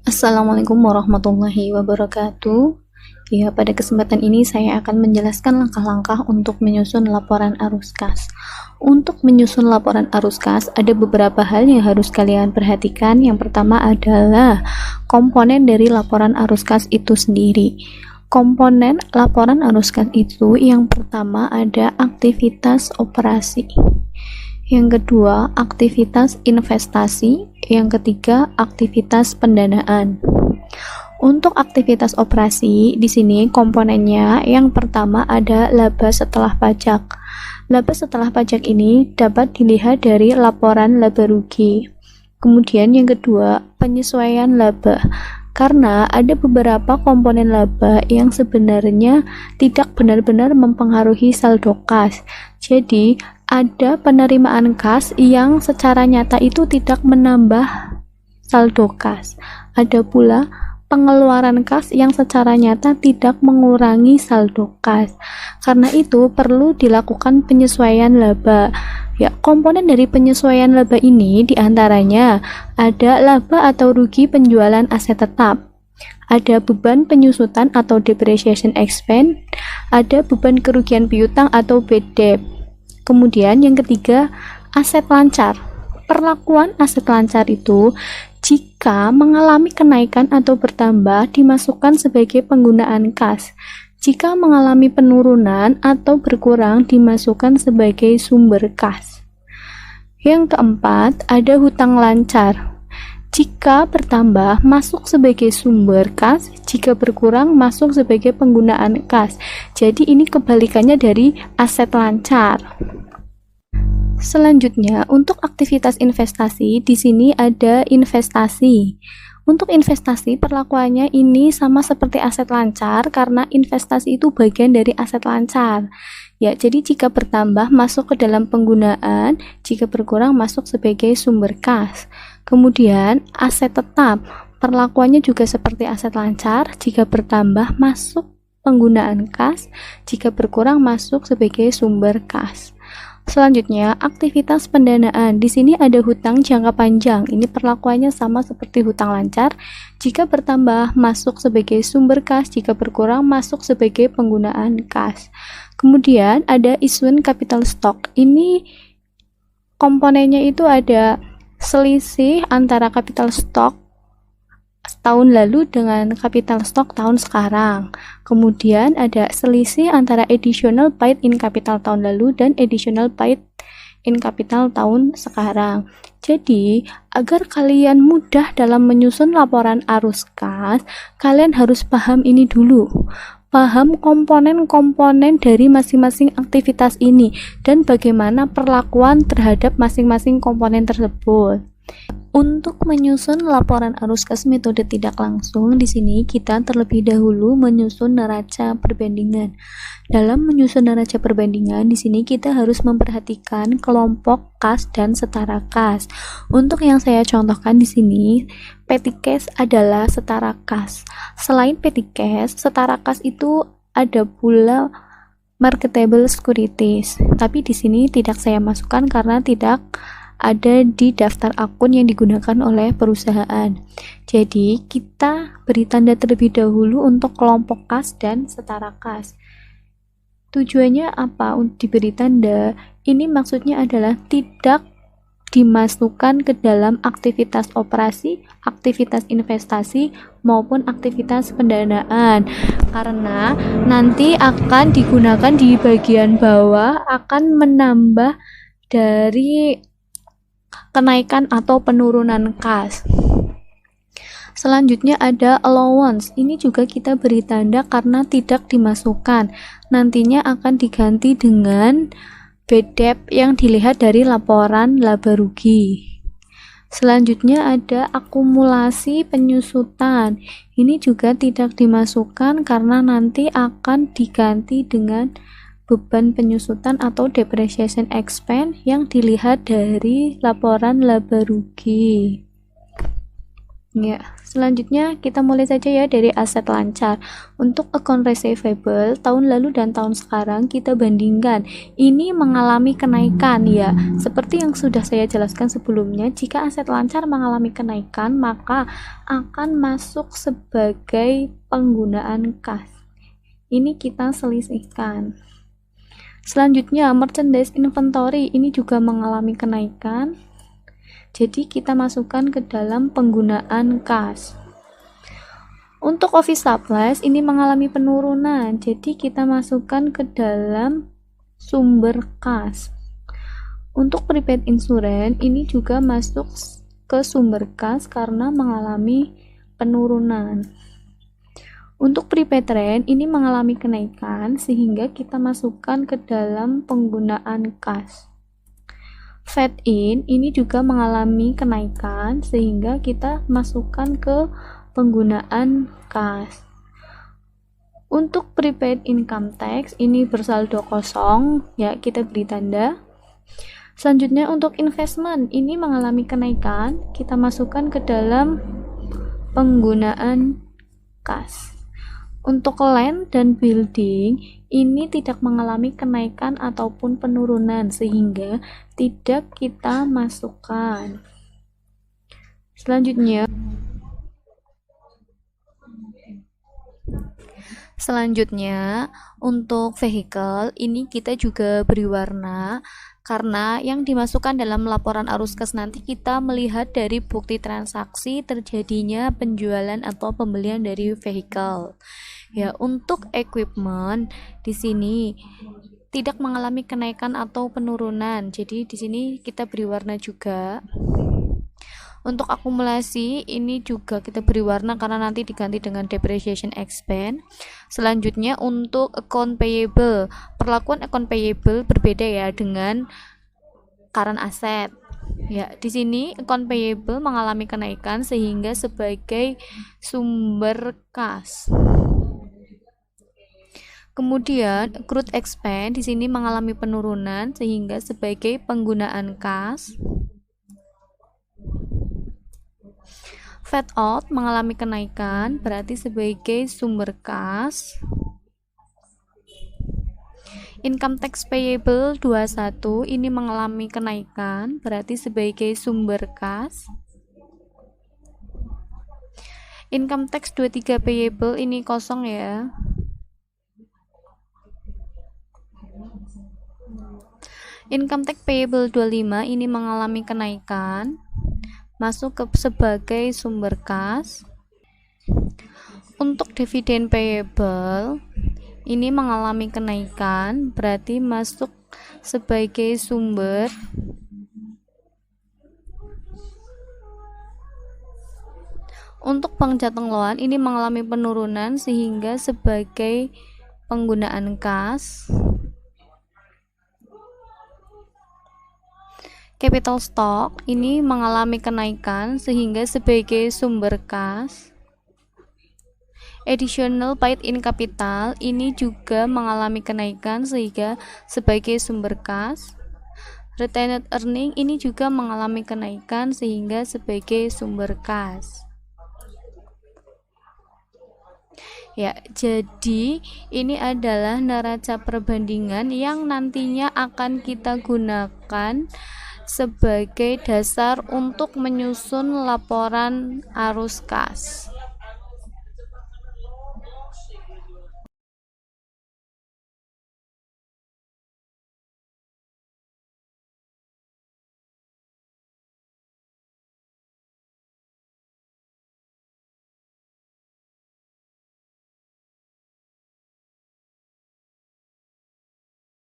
Assalamualaikum warahmatullahi wabarakatuh. Ya, pada kesempatan ini saya akan menjelaskan langkah-langkah untuk menyusun laporan arus kas. Untuk menyusun laporan arus kas, ada beberapa hal yang harus kalian perhatikan. Yang pertama adalah komponen dari laporan arus kas itu sendiri. Komponen laporan arus kas itu yang pertama ada aktivitas operasi. Yang kedua, aktivitas investasi. Yang ketiga, aktivitas pendanaan. Untuk aktivitas operasi, di sini komponennya yang pertama ada laba setelah pajak. Laba setelah pajak ini dapat dilihat dari laporan laba rugi. Kemudian yang kedua, penyesuaian laba. Karena ada beberapa komponen laba yang sebenarnya tidak benar-benar mempengaruhi saldo kas. Jadi, ada penerimaan kas yang secara nyata itu tidak menambah saldo kas. Ada pula pengeluaran kas yang secara nyata tidak mengurangi saldo kas. Karena itu perlu dilakukan penyesuaian laba. Ya, komponen dari penyesuaian laba ini diantaranya ada laba atau rugi penjualan aset tetap, ada beban penyusutan atau depreciation expense, ada beban kerugian piutang atau bad debt. Kemudian yang ketiga, aset lancar. Perlakuan aset lancar itu jika mengalami kenaikan atau bertambah dimasukkan sebagai penggunaan kas. Jika mengalami penurunan atau berkurang dimasukkan sebagai sumber kas. Yang keempat, ada hutang lancar. Jika bertambah masuk sebagai sumber kas, jika berkurang masuk sebagai penggunaan kas. Jadi ini kebalikannya dari aset lancar. Selanjutnya, untuk aktivitas investasi, di sini ada investasi. Untuk investasi, perlakuannya ini sama seperti aset lancar karena investasi itu bagian dari aset lancar. Ya, jadi jika bertambah masuk ke dalam penggunaan, jika berkurang masuk sebagai sumber kas. Kemudian, aset tetap. Perlakuannya juga seperti aset lancar, jika bertambah masuk penggunaan kas, jika berkurang masuk sebagai sumber kas. Selanjutnya, aktivitas pendanaan. Di sini ada hutang jangka panjang. Ini perlakuannya sama seperti hutang lancar. Jika bertambah, masuk sebagai sumber kas. Jika berkurang, masuk sebagai penggunaan kas. Kemudian, ada isuan capital stock. Ini komponennya itu ada selisih antara capital stock tahun lalu dengan capital stock tahun sekarang. Kemudian ada selisih antara additional paid in capital tahun lalu dan additional paid in capital tahun sekarang. Jadi, agar kalian mudah dalam menyusun laporan arus kas, kalian harus paham ini dulu. Paham komponen-komponen dari masing-masing aktivitas ini dan bagaimana perlakuan terhadap masing-masing komponen tersebut. Untuk menyusun laporan arus kas metode tidak langsung, di sini kita terlebih dahulu menyusun neraca perbandingan. Dalam menyusun neraca perbandingan, di sini kita harus memperhatikan kelompok kas dan setara kas. Untuk yang saya contohkan di sini, petty cash adalah setara kas. Selain petty cash, setara kas itu ada pula marketable securities. Tapi di sini tidak saya masukkan karena tidak ada di daftar akun yang digunakan oleh perusahaan. Jadi, kita beri tanda terlebih dahulu untuk kelompok kas dan setara kas. Tujuannya apa untuk diberi tanda? Ini maksudnya adalah tidak dimasukkan ke dalam aktivitas operasi, aktivitas investasi, maupun aktivitas pendanaan. Karena nanti akan digunakan di bagian bawah, akan menambah dari kenaikan atau penurunan kas. Selanjutnya ada allowance. Ini juga kita beri tanda karena tidak dimasukkan. Nantinya akan diganti dengan bad debt yang dilihat dari laporan laba rugi. Selanjutnya ada akumulasi penyusutan. Ini juga tidak dimasukkan karena nanti akan diganti dengan beban penyusutan atau depreciation expense yang dilihat dari laporan laba rugi. Ya, selanjutnya kita mulai saja ya dari aset lancar. Untuk account receivable tahun lalu dan tahun sekarang kita bandingkan. Ini mengalami kenaikan ya. Seperti yang sudah saya jelaskan sebelumnya, jika aset lancar mengalami kenaikan, maka akan masuk sebagai penggunaan kas. Ini kita selisihkan. Selanjutnya, merchandise inventory ini juga mengalami kenaikan. Jadi kita masukkan ke dalam penggunaan kas. Untuk office supplies ini mengalami penurunan, jadi kita masukkan ke dalam sumber kas. Untuk prepaid insurance ini juga masuk ke sumber kas karena mengalami penurunan. Untuk prepaid rent ini mengalami kenaikan sehingga kita masukkan ke dalam penggunaan kas. Fed in ini juga mengalami kenaikan sehingga kita masukkan ke penggunaan kas. Untuk prepaid income tax ini bersaldo kosong ya, kita beri tanda. Selanjutnya untuk investment ini mengalami kenaikan, kita masukkan ke dalam penggunaan kas. Untuk land dan building ini tidak mengalami kenaikan ataupun penurunan sehingga tidak kita masukkan. Selanjutnya untuk vehicle ini kita juga beri warna karena yang dimasukkan dalam laporan arus kas nanti kita melihat dari bukti transaksi terjadinya penjualan atau pembelian dari vehicle. Ya, untuk equipment di sini tidak mengalami kenaikan atau penurunan. Jadi di sini kita beri warna juga. Untuk akumulasi ini juga kita beri warna karena nanti diganti dengan depreciation expense. Selanjutnya untuk account payable, perlakuan account payable berbeda ya dengan current asset. Ya, di sini account payable mengalami kenaikan sehingga sebagai sumber kas. Kemudian accrued expense di sini mengalami penurunan sehingga sebagai penggunaan kas. Fed out mengalami kenaikan berarti sebagai sumber kas. Income tax payable 21 ini mengalami kenaikan berarti sebagai sumber kas. Income tax 23 payable ini kosong ya. Income tax payable 25 ini mengalami kenaikan, masuk ke sebagai sumber kas. Untuk dividen payable ini mengalami kenaikan, berarti masuk sebagai sumber. Untuk bank jateng loan ini mengalami penurunan sehingga sebagai penggunaan kas. Capital stock ini mengalami kenaikan sehingga sebagai sumber kas. Additional paid in capital ini juga mengalami kenaikan sehingga sebagai sumber kas. Retained earning ini juga mengalami kenaikan sehingga sebagai sumber kas. Ya, jadi ini adalah neraca perbandingan yang nantinya akan kita gunakan sebagai dasar untuk menyusun laporan arus kas.